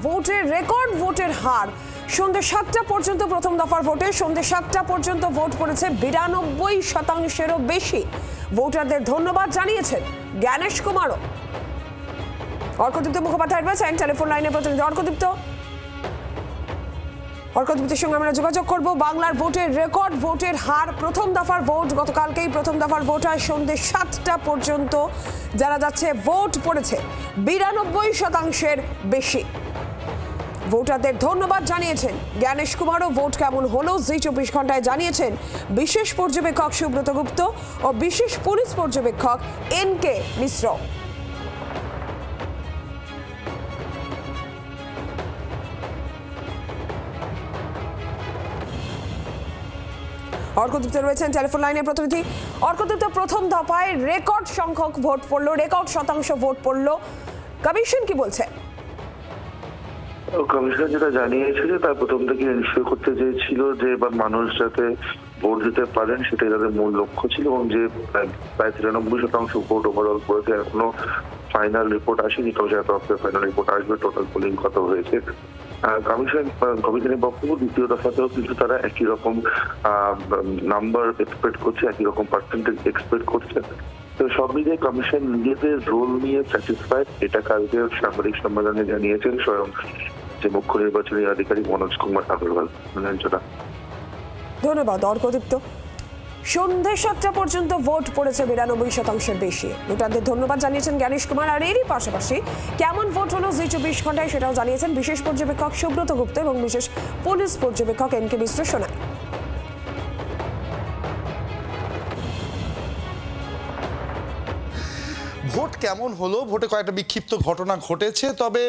ভোটের রেকর্ড ভোটের হার। সন্ধ্যে 7টা পর্যন্ত প্রথম দফার ভোটে সন্ধ্যে 7টা পর্যন্ত ভোট পড়েছে 92%-এরও বেশি। ভোটারদের ধন্যবাদ জানিয়েছেন জ্ঞানেশ কুমারও। অর্কদীপ্ত মুখোপাধ্যায় রয়েছেন টেলিফোন লাইনে প্রতিনিধি। অর্কদীপ্তের সঙ্গে আমরা যোগাযোগ করব। বাংলার ভোটের রেকর্ড ভোটের হার, প্রথম দফার ভোট গতকালকেই প্রথম দফার ভোট হয়। সন্ধ্যে 7টা পর্যন্ত জানা যাচ্ছে ভোট পড়েছে 92%-এর বেশি। ভোটারদের ধন্যবাদ জানিয়েছেন জ্ঞানেশ কুমারও। ভোট কেমন হলো জি 24 ঘন্টায় জানিয়েছেন বিশেষ পর্যবেক্ষক সুব্রত গুপ্ত ও বিশেষ পুলিশ পর্যবেক্ষক এন.কে. মিশ্র। অর্কদীপ্ত রয়েছেন টেলিফোন লাইনে প্রতিনিধি। অর্কদীপ্ত, প্রথম দফায় রেকর্ড সংখ্যক ভোট পড়লো, রেকর্ড শতাংশ ভোট পড়লো, কমিশন কি বলছে? কমিশন যেটা জানিয়েছিল তার প্রথম থেকে এনশিওর করতে চেয়েছিল যে মানুষ যাতে ভোট দিতে পারেন, সেটাই তাদের মূল লক্ষ্য ছিল। এবং যে প্রায় 93% ভোট ওভারঅল করেছে, এখনো ফাইনাল রিপোর্ট আসেনি, কমিশনের তরফ থেকে ফাইনাল রিপোর্ট আসবে টোটাল পোলিং কত হয়েছে। কমিশনের বক্তব্য দ্বিতীয় দফাতেও কিন্তু তারা একই রকম নাম্বার এক্সপেক্ট করছে, একই রকম পার্সেন্টেজ এক্সপেক্ট করছে। তো সব মিলিয়ে কমিশন নিজেদের রোল নিয়ে স্যাটিসফাইড, এটা কালকে সাংবাদিক সম্মেলনে জানিয়েছেন স্বয়ং যে মুখ্য নির্বাচনী আধিকারিক মনোজ কুমার আগরওয়াল। ধন্যবাদ অর্কদীপ্ত। সন্ধ্যে 7টা পর্যন্ত ভোট পড়েছে 92%-এর বেশি। ভোটারদের ধন্যবাদ জানিয়েছেন জ্ঞানেশ কুমার। আর এরই পাশাপাশি কেমন ভোট হলো জি 24 ঘন্টায় সেটাও জানিয়েছেন বিশেষ পর্যবেক্ষক সুব্রত গুপ্ত এবং বিশেষ পুলিশ পর্যবেক্ষক এন.কে. মিশ্র। শোনায় ভোট কেমন হলো, ভোটে কয়েকটা বিক্ষিপ্ত ঘটনা ঘটেছে, তবে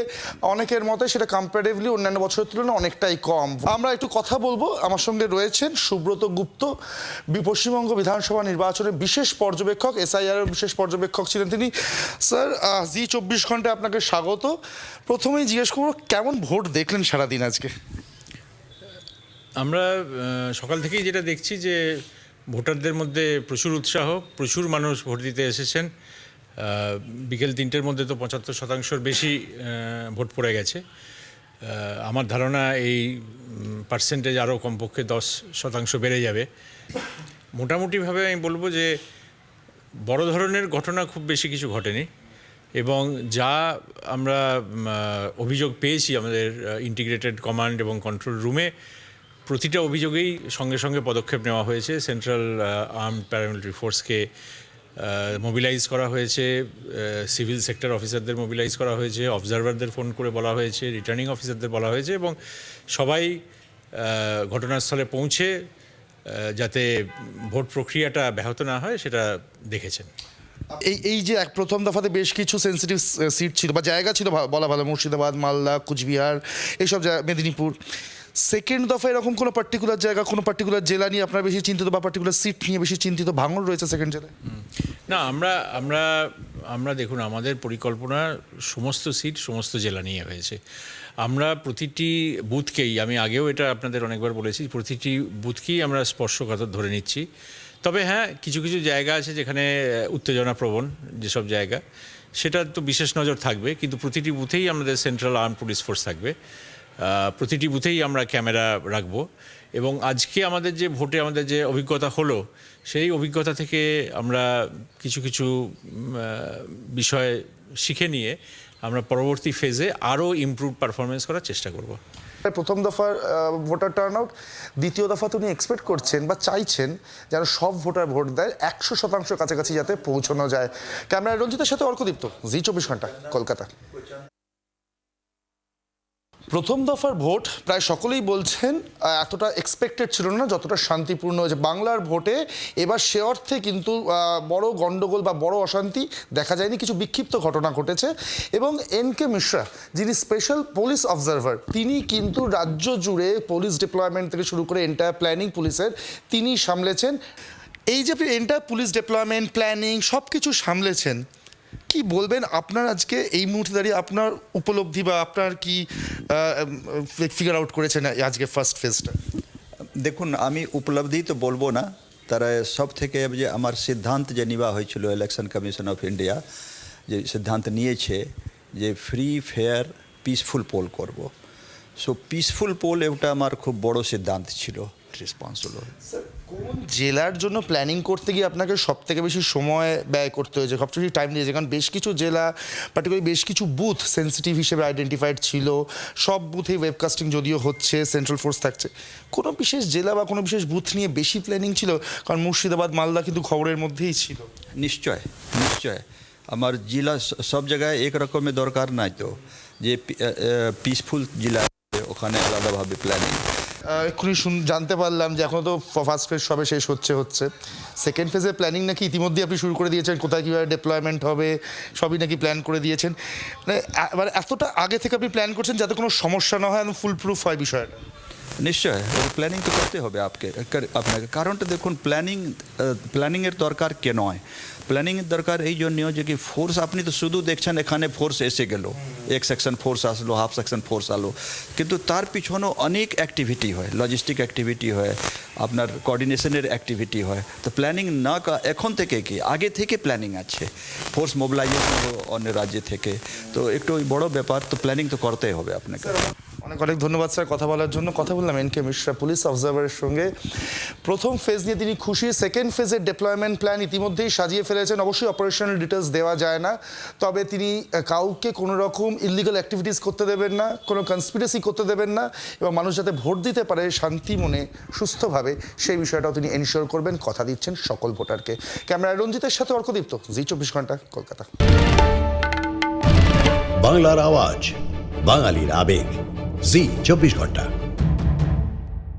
অনেকের মতে সেটা কম্পারেটিভলি অন্যান্য বছরের তুলনায় অনেকটাই কম। আমরা একটু কথা বলবো। আমার সঙ্গে রয়েছেন সুব্রত গুপ্ত, পশ্চিমবঙ্গ বিধানসভা নির্বাচনের বিশেষ পর্যবেক্ষক, এসআইআর এর বিশেষ পর্যবেক্ষক ছিলেন তিনি। স্যার, জি 24 ঘন্টায় আপনাকে স্বাগত। প্রথমেই জিজ্ঞেস করবো, কেমন ভোট দেখলেন সারাদিন আজকে? আমরা সকাল থেকেই যেটা দেখছি যে ভোটারদের মধ্যে প্রচুর উৎসাহ, প্রচুর মানুষ ভোট দিতে এসেছেন। বিকেল 3টের মধ্যে তো 75%-এর বেশি ভোট পড়ে গেছে। আমার ধারণা এই পার্সেন্টেজ আরও কমপক্ষে 10% বেড়ে যাবে। মোটামুটিভাবে আমি বলবো যে বড় ধরনের ঘটনা খুব বেশি কিছু ঘটেনি, এবং যা আমরা অভিযোগ পেয়েছি আমাদের ইন্টিগ্রেটেড কমান্ড এবং কন্ট্রোল রুমে, প্রতিটা অভিযোগেই সঙ্গে সঙ্গে পদক্ষেপ নেওয়া হয়েছে। সেন্ট্রাল আর্মড প্যারামিলিটারি ফোর্সকে মোবিলাইজ করা হয়েছে, সিভিল সেক্টর অফিসারদের মোবিলাইজ করা হয়েছে, অবজারভারদের ফোন করে বলা হয়েছে, রিটার্নিং অফিসারদের বলা হয়েছে, এবং সবাই ঘটনাস্থলে পৌঁছে যাতে ভোট প্রক্রিয়াটা ব্যাহত না হয় সেটা দেখেছেন। এই যে প্রথম দফাতে বেশ কিছু সেন্সিটিভ সিট ছিল বা জায়গা ছিল বলা ভালো, মুর্শিদাবাদ, মালদা, কুচবিহার, এইসব মেদিনীপুর। সেকেন্ড দফায় এরকম কোনো পার্টিকুলার জায়গা, কোনো পার্টিকুলার জেলা নিয়ে আপনারা বেশি চিন্তিত বা পার্টিকুলার সিট নিয়ে বেশি চিন্তিত ভাঙন রয়েছে সেকেন্ড জেলায়? না, আমরা দেখুন, আমাদের পরিকল্পনা সমস্ত সিট সমস্ত জেলা নিয়ে হয়েছে। আমরা প্রতিটি বুথকেই, আমি আগেও এটা আপনাদের অনেকবার বলেছি, প্রতিটি বুথকেই আমরা স্পর্শকাতর ধরে নিচ্ছি। তবে হ্যাঁ, কিছু কিছু জায়গা আছে যেখানে উত্তেজনাপ্রবণ যেসব জায়গা, সেটা তো বিশেষ নজর থাকবে, কিন্তু প্রতিটি বুথেই আমাদের সেন্ট্রাল আর্ম পুলিশ ফোর্স থাকবে, প্রতিটি বুথেই আমরা ক্যামেরা রাখবো। এবং আজকে আমাদের যে ভোটে আমাদের যে অভিজ্ঞতা হলো, সেই অভিজ্ঞতা থেকে আমরা কিছু কিছু বিষয় শিখে নিয়ে আমরা পরবর্তী ফেজে আরও ইমপ্রুভ পারফরমেন্স করার চেষ্টা করব। প্রথম দফার ভোটার টার্ন আউট, দ্বিতীয় দফা উনি এক্সপেক্ট করছেন বা চাইছেন যেন সব ভোটার ভোট দেয়, 100% কাছাকাছি যাতে পৌঁছানো যায়। ক্যামেরা রঞ্জিতের সাথে অর্কদীপ্ত, জি 24 ঘন্টা, কলকাতা। প্রথম দফার ভোট প্রায় সকলেই বলছেন এতটা এক্সপেক্টেড ছিল না যতটা শান্তিপূর্ণ হয়েছে। বাংলার ভোটে এবার সে অর্থে কিন্তু বড় গণ্ডগোল বা বড় অশান্তি দেখা যায়নি, কিছু বিক্ষিপ্ত ঘটনা ঘটেছে। এবং এন.কে. মিশ্রা, যিনি স্পেশাল পুলিশ অবজারভার, তিনি কিন্তু রাজ্য জুড়ে পুলিশ ডিপ্লয়মেন্ট থেকে শুরু করে এন্টায়ার প্ল্যানিং পুলিশের তিনি সামলেছেন। এই যে আপনি এন্টায়ার পুলিশ ডিপ্লয়মেন্ট, প্ল্যানিং সব কিছু সামলেছেন, কি বলবেন আপনার আজকে এই মুহূর্তে দাঁড়িয়ে আপনার উপলব্ধি বা আপনার কি ফিগার আউট করেছেন আজকে ফার্স্ট ফেজটা? দেখুন, আমি উপলব্ধি তো বলবো না, তারা সব থেকে যে আমার সিদ্ধান্ত যে নেওয়া হয়েছিল ইলেকশন কমিশন অফ ইন্ডিয়া যে সিদ্ধান্ত নিয়েছে যে ফ্রি ফেয়ার পিসফুল পোল করব সো পিসফুল পোল এটা আমার খুব বড় সিদ্ধান্ত ছিল রেসপন্স হলো কোন জেলার জন্য প্ল্যানিং করতে গিয়ে আপনাকে সব থেকে বেশি সময় ব্যয় করতে হয়েছে, সবচেয়ে বেশি টাইম দিয়েছে? কারণ বেশ কিছু জেলা পার্টিকুলারলি বেশ কিছু বুথ সেন্সিটিভ হিসেবে আইডেন্টিফাইড ছিল, সব বুথেই ওয়েবকাস্টিং যদিও হচ্ছে, সেন্ট্রাল ফোর্স থাকছে, কোনো বিশেষ জেলা বা কোনো বিশেষ বুথ নিয়ে বেশি প্ল্যানিং ছিল? কারণ মুর্শিদাবাদ মালদা কিন্তু খবরের মধ্যেই ছিল। নিশ্চয় নিশ্চয় আমার জেলা সব জায়গায় এক রকমের দরকার নাই, তো যে পিসফুল জেলা ওখানে আলাদাভাবে প্ল্যানিং। এক্ষুনি জানতে পারলাম যে এখনও তো ফার্স্ট ফেজ সবে শেষ হচ্ছে সেকেন্ড ফেজের প্ল্যানিং নাকি ইতিমধ্যেই আপনি শুরু করে দিয়েছেন, কোথায় কীভাবে ডেপ্লয়মেন্ট হবে সবই নাকি প্ল্যান করে দিয়েছেন। মানে এতটা আগে থেকে আপনি প্ল্যান করছেন যাতে কোনো সমস্যা না হয়, ফুল প্রুফ হয় বিষয়টা। নিশ্চয় প্ল্যানিং তো করতে হবে আপনাকে, কারণটা দেখুন প্ল্যানিংয়ের দরকার কে নয়, প্ল্যানিংয়ের দরকার এই জন্য যে কি ফোর্স আপনি তো শুধু দেখছেন এখানে ফোর্স এসে গেল, এক সেকশন ফোর্স আসলো, হাফ সেকশন ফোর্স আলো, কিন্তু তার পিছনেও অনেক অ্যাক্টিভিটি হয়, লজিস্টিক অ্যাক্টিভিটি হয়, আপনার কোঅর্ডিনেশনের অ্যাক্টিভিটি হয়। তো প্ল্যানিং না এখন থেকে কি আগে থেকে প্ল্যানিং আছে, ফোর্স মোবিলাইজেশন হলো অন্য রাজ্য থেকে, তো একটু বড় ব্যাপার, তো প্ল্যানিং তো করতেই হবে আপনাকে। অনেক অনেক ধন্যবাদ স্যার কথা বলার জন্য। কথা বললাম এনকে মিশ্রা পুলিশ অবজারভারের সঙ্গে। প্রথম ফেজ নিয়ে তিনি খুশি, সেকেন্ড ফেজের ডেপ্লয়মেন্ট প্ল্যান ইতিমধ্যেই সাজিয়ে ফেলেছেন। অবশ্যই অপারেশনাল ডিটেলস দেওয়া যায় না, তবে তিনি কাউকে কোনো রকম ইলিগাল অ্যাক্টিভিটিস করতে দেবেন না, কোনো কনস্পিরেসি করতে দেবেন না, এবং মানুষ যাতে ভোট দিতে পারে শান্তি মনে সুস্থভাবে সেই বিষয়টাও তিনি এনশিওর করবেন, কথা দিচ্ছেন সকল ভোটারকে। ক্যামেরায় রঞ্জিতের সাথে অর্কদীপ্ত, জি 24 ঘন্টা, কলকাতা। বাংলার আওয়াজ, বাঙালির আবেগ, জি 24 ঘন্টা।